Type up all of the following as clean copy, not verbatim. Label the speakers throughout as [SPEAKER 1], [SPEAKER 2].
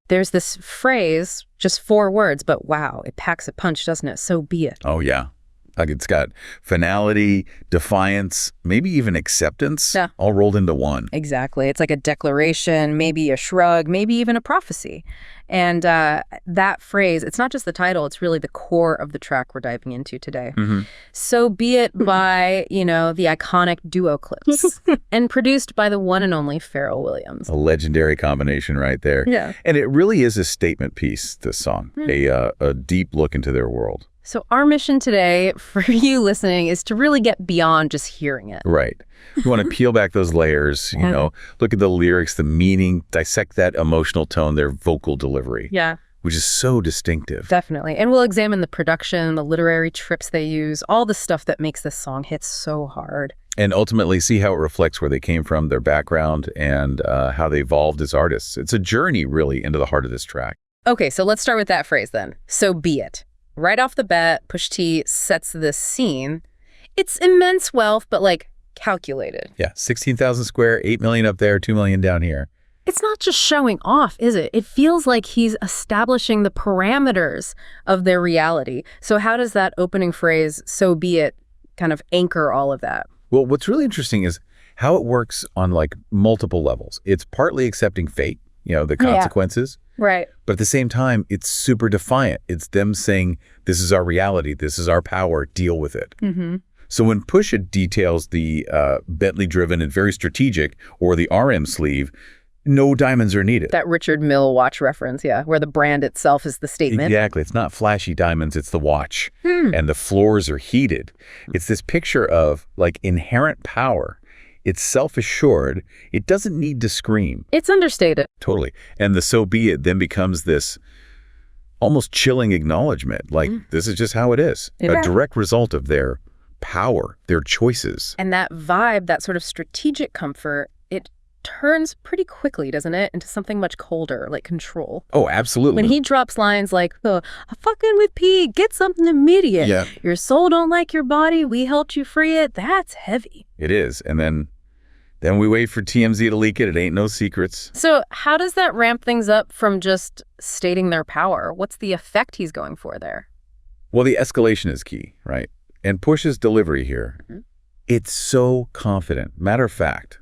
[SPEAKER 1] There's this phrase, just 4 words, but wow, it packs a punch, doesn't it? So be it.
[SPEAKER 2] Oh, yeah. Like it's got finality, defiance, maybe even acceptance, all rolled into one.
[SPEAKER 1] Exactly. It's like a declaration, maybe a shrug, maybe even a prophecy. And that phrase, it's not just the title, it's really the core of the track we're diving into today. So Be It by, the iconic duo Clipse and produced by the one and only Pharrell Williams.
[SPEAKER 2] A legendary combination right there.
[SPEAKER 1] Yeah.
[SPEAKER 2] And it really is a statement piece, this song, a deep look into their world.
[SPEAKER 1] So our mission today for you listening is to really get beyond just hearing it.
[SPEAKER 2] Right. You want to peel back those layers, look at the lyrics, the meaning, dissect that emotional tone, their vocal delivery.
[SPEAKER 1] Yeah.
[SPEAKER 2] Which is so distinctive.
[SPEAKER 1] Definitely. And we'll examine the production, the literary trips they use, all the stuff that makes this song hit so hard.
[SPEAKER 2] And ultimately see how it reflects where they came from, their background, and how they evolved as artists. It's a journey, really, into the heart of this track.
[SPEAKER 1] Okay, so let's start with that phrase then. So be it. Right off the bat, Pusha T sets this scene. It's immense wealth, but calculated.
[SPEAKER 2] Yeah, 16,000 square, 8 million up there, 2 million down here.
[SPEAKER 1] It's not just showing off, is it? It feels like he's establishing the parameters of their reality. So how does that opening phrase, so be it, kind of anchor all of that?
[SPEAKER 2] Well, what's really interesting is how it works on multiple levels. It's partly accepting fate, the consequences.
[SPEAKER 1] Right.
[SPEAKER 2] But at the same time, it's super defiant. It's them saying, this is our reality, this is our power, deal with it. So when Pusha details the Bentley-driven and very strategic, or the RM sleeve, no diamonds are needed.
[SPEAKER 1] That Richard Mille watch reference, where the brand itself is the statement.
[SPEAKER 2] Exactly. It's not flashy diamonds, it's the watch. And the floors are heated. It's this picture of inherent power. It's self-assured. It doesn't need to scream.
[SPEAKER 1] It's understated.
[SPEAKER 2] Totally. And the so be it then becomes this almost chilling acknowledgement. This is just how it is. A direct result of their power, their choices.
[SPEAKER 1] And that vibe, that sort of strategic comfort, it turns pretty quickly, doesn't it, into something much colder, like control.
[SPEAKER 2] Oh, absolutely.
[SPEAKER 1] When he drops lines like, I'm fucking with P, get something immediate.
[SPEAKER 2] Yeah.
[SPEAKER 1] Your soul don't like your body, we helped you free it. That's heavy.
[SPEAKER 2] It is. And then we wait for TMZ to leak it. It ain't no secrets.
[SPEAKER 1] So how does that ramp things up from just stating their power? What's the effect he's going for there?
[SPEAKER 2] Well, the escalation is key, right? And Push's delivery here, it's so confident. Matter of fact,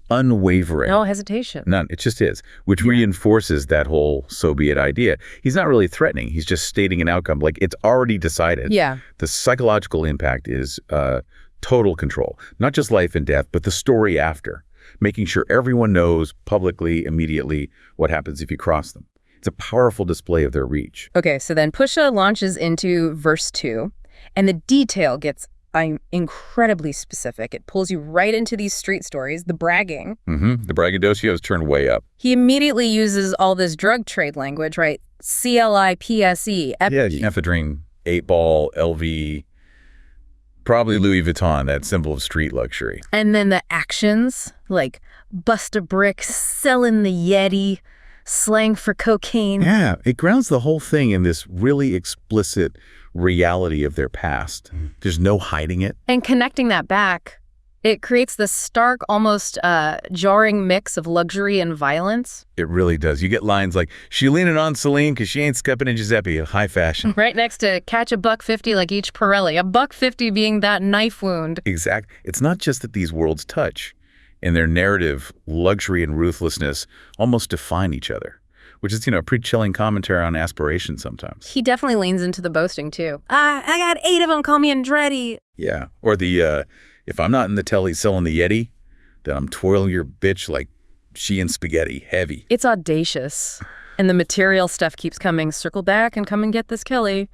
[SPEAKER 2] unwavering.
[SPEAKER 1] No hesitation.
[SPEAKER 2] None. It just is, which reinforces that whole so be it idea. He's not really threatening. He's just stating an outcome. It's already decided.
[SPEAKER 1] Yeah.
[SPEAKER 2] The psychological impact is total control, not just life and death, but the story after, making sure everyone knows publicly, immediately what happens if you cross them. It's a powerful display of their reach.
[SPEAKER 1] Okay, so then Pusha launches into verse 2, and the detail gets incredibly specific. It pulls you right into these street stories, the bragging.
[SPEAKER 2] The braggadocio is turned way up.
[SPEAKER 1] He immediately uses all this drug trade language, right? CLIPSE.
[SPEAKER 2] Ephedrine, 8-ball, LV, probably Louis Vuitton, that symbol of street luxury.
[SPEAKER 1] And then the actions, like bust a brick, selling the Yeti, slang for cocaine.
[SPEAKER 2] Yeah, it grounds the whole thing in this really explicit reality of their past. There's no hiding it.
[SPEAKER 1] And connecting that back, it creates this stark, almost jarring mix of luxury and violence.
[SPEAKER 2] It really does. You get lines like, she leaning on Celine because she ain't steppin' in Giuseppe, high fashion.
[SPEAKER 1] Right next to catch $150 like each Pirelli, $150 being that knife wound.
[SPEAKER 2] Exactly. It's not just that these worlds touch. In their narrative, luxury and ruthlessness almost define each other, which is, a pretty chilling commentary on aspiration sometimes.
[SPEAKER 1] He definitely leans into the boasting, too. I got 8 of them, call me Andretti.
[SPEAKER 2] Yeah. Or the, if I'm not in the telly selling the Yeti, then I'm twirling your bitch like she in spaghetti, heavy.
[SPEAKER 1] It's audacious. And the material stuff keeps coming. Circle back and come and get this Kelly.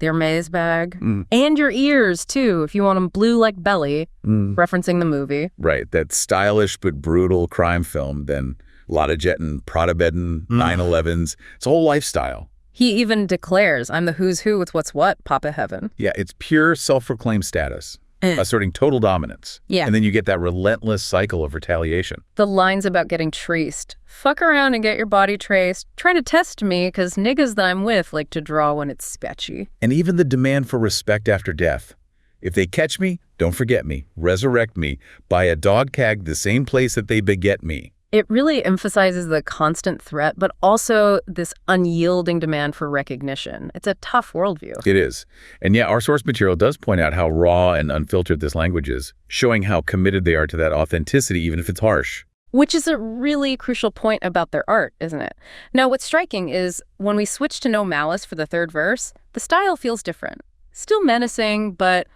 [SPEAKER 1] Their maze bag. And your ears, too, if you want them blue like Belly, referencing the movie.
[SPEAKER 2] Right. That stylish but brutal crime film. Then a lot of jetting, Prada bedding, 911s. It's a whole lifestyle.
[SPEAKER 1] He even declares, I'm the who's who with what's what, Papa Heaven.
[SPEAKER 2] Yeah, it's pure self-proclaimed status. Asserting total dominance.
[SPEAKER 1] Yeah.
[SPEAKER 2] And then you get that relentless cycle of retaliation.
[SPEAKER 1] The lines about getting traced. Fuck around and get your body traced. Try to test me, because niggas that I'm with like to draw when it's sketchy.
[SPEAKER 2] And even the demand for respect after death. If they catch me, don't forget me. Resurrect me. By a dog keg the same place that they beget me.
[SPEAKER 1] It really emphasizes the constant threat, but also this unyielding demand for recognition. It's a tough worldview.
[SPEAKER 2] It is. And yeah, our source material does point out how raw and unfiltered this language is, showing how committed they are to that authenticity, even if it's harsh.
[SPEAKER 1] Which is a really crucial point about their art, isn't it? Now, what's striking is when we switch to no malice for the third verse, the style feels different. Still menacing, but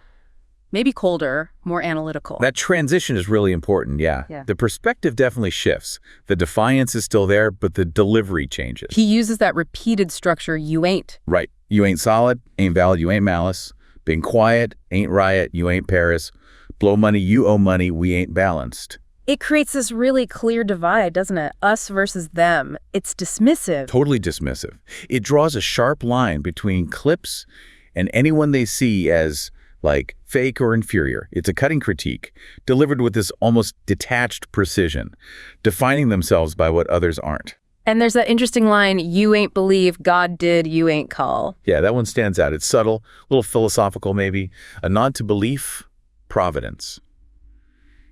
[SPEAKER 1] maybe colder, more analytical.
[SPEAKER 2] That transition is really important, yeah. The perspective definitely shifts. The defiance is still there, but the delivery changes.
[SPEAKER 1] He uses that repeated structure, you ain't.
[SPEAKER 2] Right. You ain't solid, ain't valid, you ain't malice. Being quiet, ain't riot, you ain't Paris. Blow money, you owe money, we ain't balanced.
[SPEAKER 1] It creates this really clear divide, doesn't it? Us versus them. It's dismissive.
[SPEAKER 2] Totally dismissive. It draws a sharp line between Clipse and anyone they see as like fake or inferior. It's a cutting critique, delivered with this almost detached precision, defining themselves by what others aren't.
[SPEAKER 1] And there's that interesting line, you ain't believe, God did, you ain't call.
[SPEAKER 2] Yeah, that one stands out. It's subtle, a little philosophical maybe, a nod to belief, providence.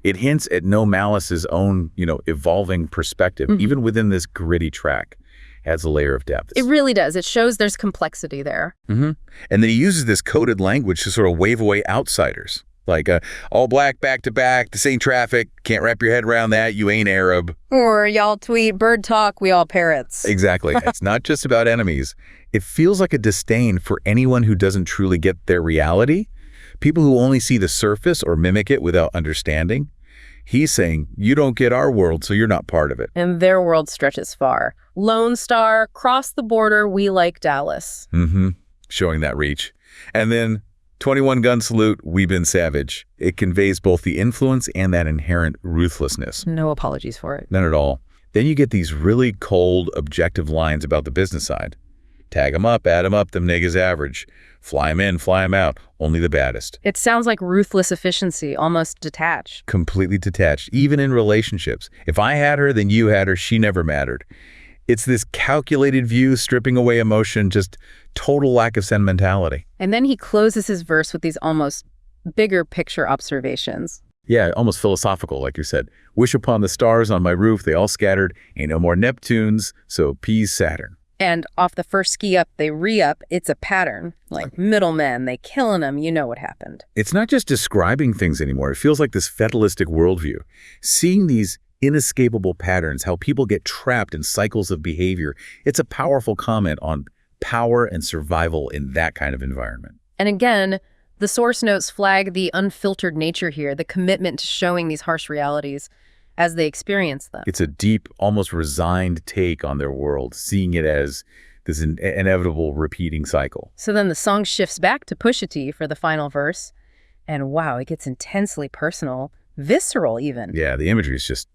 [SPEAKER 2] It hints at No Malice's own, evolving perspective, even within this gritty track. Adds a layer of depth.
[SPEAKER 1] It really does. It shows there's complexity there.
[SPEAKER 2] And then he uses this coded language to sort of wave away outsiders. Like, all black, back to back, this ain't traffic, can't wrap your head around that, you ain't Arab.
[SPEAKER 1] Or y'all tweet, bird talk, we all parrots.
[SPEAKER 2] Exactly. It's not just about enemies. It feels like a disdain for anyone who doesn't truly get their reality, people who only see the surface or mimic it without understanding. He's saying, you don't get our world, so you're not part of it.
[SPEAKER 1] And their world stretches far. Lone Star, cross the border, we like Dallas.
[SPEAKER 2] Showing that reach. And then 21 gun salute, we been savage. It conveys both the influence and that inherent ruthlessness.
[SPEAKER 1] No apologies for it.
[SPEAKER 2] None at all. Then you get these really cold, objective lines about the business side. Tag 'em up, add 'em up, them niggas average. Fly 'em in, fly 'em out, only the baddest.
[SPEAKER 1] It sounds like ruthless efficiency, almost detached.
[SPEAKER 2] Completely detached, even in relationships. If I had her, then you had her, she never mattered. It's this calculated view, stripping away emotion, just total lack of sentimentality.
[SPEAKER 1] And then he closes his verse with these almost bigger picture observations.
[SPEAKER 2] Yeah, almost philosophical, like you said. Wish upon the stars on my roof, they all scattered. Ain't no more Neptunes, so peace Saturn.
[SPEAKER 1] And off the first ski up, they re-up. It's a pattern. Like middlemen, they killing them. You know what happened.
[SPEAKER 2] It's not just describing things anymore. It feels like this fatalistic worldview. Seeing these inescapable patterns, how people get trapped in cycles of behavior. It's a powerful comment on power and survival in that kind of environment.
[SPEAKER 1] And again, the source notes flag the unfiltered nature here, the commitment to showing these harsh realities as they experience them.
[SPEAKER 2] It's a deep, almost resigned take on their world, seeing it as this inevitable repeating cycle.
[SPEAKER 1] So then the song shifts back to Pusha T for the final verse. And wow, it gets intensely personal, visceral even.
[SPEAKER 2] Yeah, the imagery is just,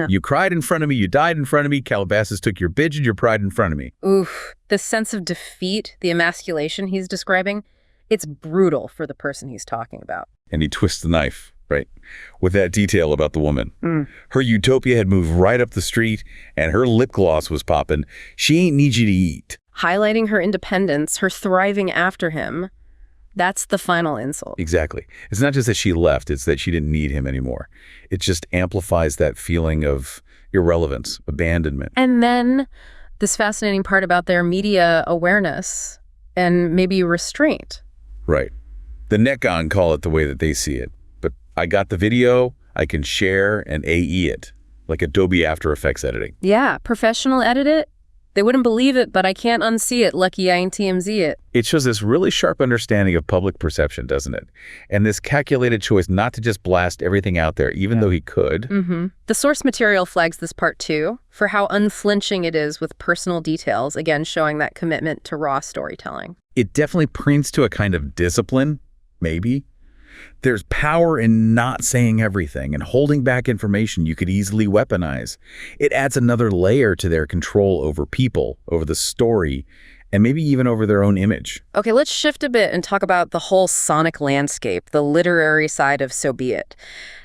[SPEAKER 2] you cried in front of me, you died in front of me, Calabasas took your bitch and your pride in front of me.
[SPEAKER 1] Oof, the sense of defeat, the emasculation he's describing, it's brutal for the person he's talking about.
[SPEAKER 2] And he twists the knife. Right, with that detail about the woman. Her utopia had moved right up the street, and her lip gloss was popping. She ain't need you to eat.
[SPEAKER 1] Highlighting her independence, her thriving after him, that's the final insult.
[SPEAKER 2] Exactly. It's not just that she left, it's that she didn't need him anymore. It just amplifies that feeling of irrelevance, abandonment.
[SPEAKER 1] And then this fascinating part about their media awareness and maybe restraint.
[SPEAKER 2] Right. The neck-on call it the way that they see it. I got the video, I can share and AE it, like Adobe After Effects editing.
[SPEAKER 1] Yeah, professional edit it. They wouldn't believe it, but I can't unsee it. Lucky I ain't TMZ it.
[SPEAKER 2] It shows this really sharp understanding of public perception, doesn't it? And this calculated choice not to just blast everything out there, even though he could.
[SPEAKER 1] The source material flags this part too, for how unflinching it is with personal details, again showing that commitment to raw storytelling.
[SPEAKER 2] It definitely points to a kind of discipline, maybe. There's power in not saying everything and holding back information you could easily weaponize. It adds another layer to their control over people, over the story, and maybe even over their own image.
[SPEAKER 1] Okay, let's shift a bit and talk about the whole sonic landscape, the literary side of So Be It.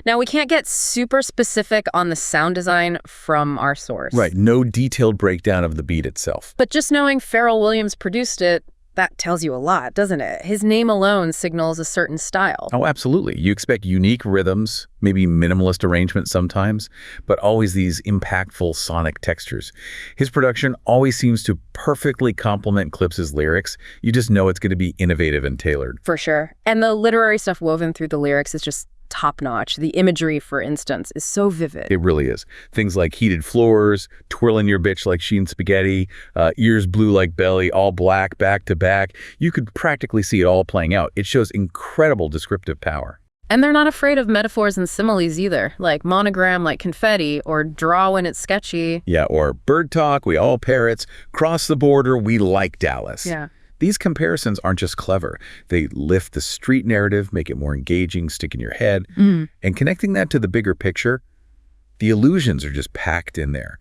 [SPEAKER 1] Now, we can't get super specific on the sound design from our source.
[SPEAKER 2] Right, no detailed breakdown of the beat itself.
[SPEAKER 1] But just knowing Pharrell Williams produced it, that tells you a lot, doesn't it? His name alone signals a certain style.
[SPEAKER 2] Oh, absolutely. You expect unique rhythms, maybe minimalist arrangements sometimes, but always these impactful sonic textures. His production always seems to perfectly complement Clipse's lyrics. You just know it's going to be innovative and tailored.
[SPEAKER 1] For sure. And the literary stuff woven through the lyrics is just top-notch. The imagery, for instance, is so vivid.
[SPEAKER 2] It really is. Things like heated floors, twirling your bitch like sheen spaghetti, ears blue like belly, all black, back to back. You could practically see it all playing out. It shows incredible descriptive power.
[SPEAKER 1] And they're not afraid of metaphors and similes either, like monogram like confetti, or draw when it's sketchy.
[SPEAKER 2] Yeah, or bird talk, we all parrots, cross the border, we like Dallas.
[SPEAKER 1] Yeah.
[SPEAKER 2] These comparisons aren't just clever. They lift the street narrative, make it more engaging, stick in your head. And connecting that to the bigger picture, the illusions are just packed in there,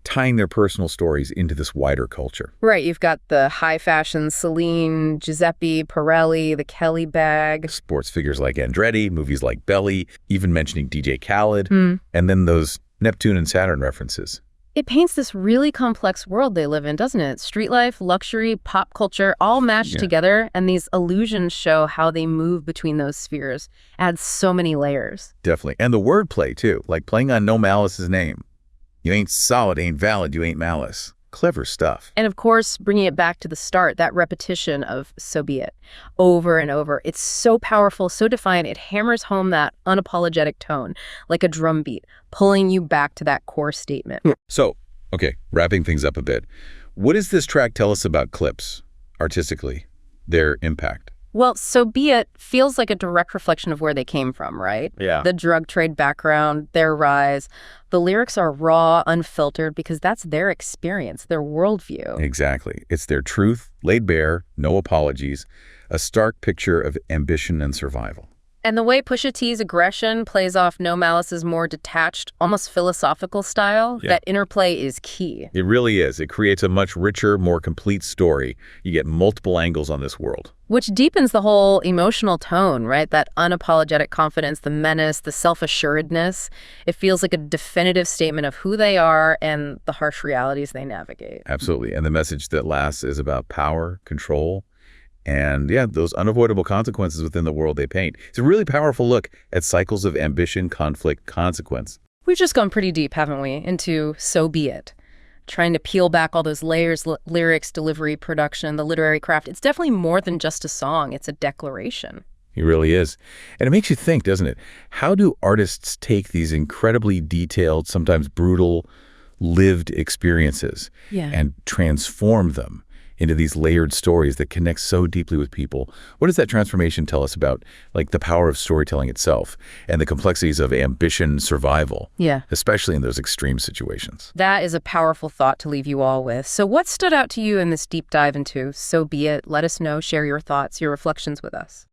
[SPEAKER 2] tying their personal stories into this wider culture.
[SPEAKER 1] Right, you've got the high fashion Celine, Giuseppe, Pirelli, the Kelly bag.
[SPEAKER 2] Sports figures like Andretti, movies like Belly, even mentioning DJ Khaled, and then those Neptune and Saturn references.
[SPEAKER 1] It paints this really complex world they live in, doesn't it? Street life, luxury, pop culture, all mashed together, and these illusions show how they move between those spheres. Adds so many layers.
[SPEAKER 2] Definitely. And the wordplay, too, like playing on No Malice's name. You ain't solid, ain't valid, you ain't malice. Clever stuff.
[SPEAKER 1] And of course, bringing it back to the start, that repetition of so be it, over and over. It's so powerful, so defiant, it hammers home that unapologetic tone, like a drum beat, pulling you back to that core statement.
[SPEAKER 2] So, okay, wrapping things up a bit. What does this track tell us about Clipse, artistically, their impact?
[SPEAKER 1] Well, So Be It feels like a direct reflection of where they came from, right?
[SPEAKER 2] Yeah.
[SPEAKER 1] The drug trade background, their rise. The lyrics are raw, unfiltered, because that's their experience, their worldview.
[SPEAKER 2] Exactly. It's their truth, laid bare, no apologies, a stark picture of ambition and survival.
[SPEAKER 1] And the way Pusha T's aggression plays off No Malice's more detached, almost philosophical style, that interplay is key.
[SPEAKER 2] It really is. It creates a much richer, more complete story. You get multiple angles on this world.
[SPEAKER 1] Which deepens the whole emotional tone, right? That unapologetic confidence, the menace, the self-assuredness. It feels like a definitive statement of who they are and the harsh realities they navigate.
[SPEAKER 2] Absolutely. And the message that lasts is about power, control, and those unavoidable consequences within the world they paint. It's a really powerful look at cycles of ambition, conflict, consequence.
[SPEAKER 1] We've just gone pretty deep, haven't we, into So Be It. Trying to peel back all those layers, lyrics, delivery, production, the literary craft. It's definitely more than just a song. It's a declaration.
[SPEAKER 2] It really is. And it makes you think, doesn't it? How do artists take these incredibly detailed, sometimes brutal, lived experiences and transform them into these layered stories that connect so deeply with people? What does that transformation tell us about, like, the power of storytelling itself and the complexities of ambition, survival, especially in those extreme situations?
[SPEAKER 1] That is a powerful thought to leave you all with. So what stood out to you in this deep dive into So Be It? Let us know. Share your thoughts, your reflections with us.